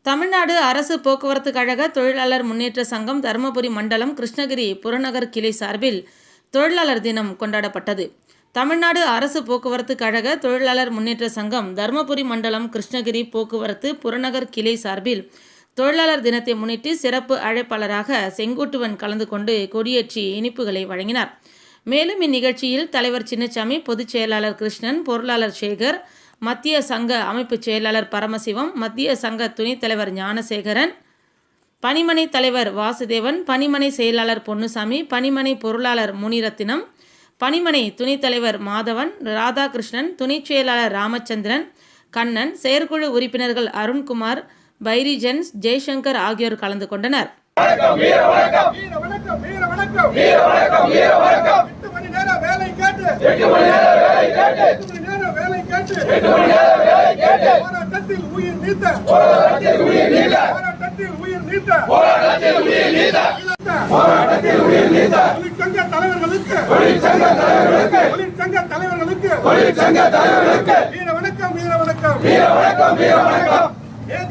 தமிழ்நாடு அரசு போக்குவரத்து கழக தொழிலாளர் முன்னேற்ற சங்கம் தருமபுரி மண்டலம் கிருஷ்ணகிரி புறநகர் கிளை சார்பில் தொழிலாளர் தினம் கொண்டாடப்பட்டது. தமிழ்நாடு அரசு போக்குவரத்து கழக தொழிலாளர் முன்னேற்ற சங்கம் தருமபுரி மண்டலம் கிருஷ்ணகிரி போக்குவரத்து புறநகர் கிளை சார்பில் தொழிலாளர் தினத்தை முன்னிட்டு சிறப்பு அழைப்பாளராக செங்குட்டுவன் கலந்து கொண்டு கொடியேற்றி இனிப்புகளை வழங்கினார். மேலும் இந்நிகழ்ச்சியில் தலைவர் சின்னசாமி, பொதுச் செயலாளர் கிருஷ்ணன், பொருளாளர் சேகர், மத்திய சங்க அமைப்பு செயலாளர் பரமசிவம், மத்திய சங்க துணைத் தலைவர் ஞானசேகரன், பணிமனை தலைவர் வாசுதேவன், பணிமனை செயலாளர் பொன்னுசாமி, பணிமனை பொருளாளர் முனிரத்தினம், பணிமனை துணைத் தலைவர் மாதவன், ராதாகிருஷ்ணன், துணைச் செயலாளர் ராமச்சந்திரன், கண்ணன், செயற்குழு உறுப்பினர்கள் அருண்குமார், பைரிஜென்ஸ், ஜெய்சங்கர் ஆகியோர் கலந்து கொண்டனர்.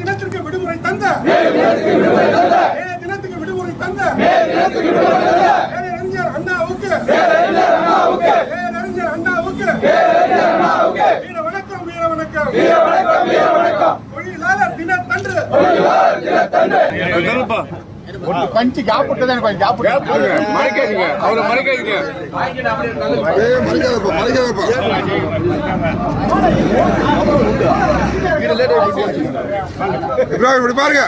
தினத்திற்கு விடுமுறை தந்த அறிஞர் அண்ணாவுக்கு வீர வணக்கம். தொழிலாளர் தினத்தன்று கொஞ்சம் கேப் விட்டதான் மறைக்காதீங்க, அவரை மறைக்காதீங்க. இப்படி பாருங்க.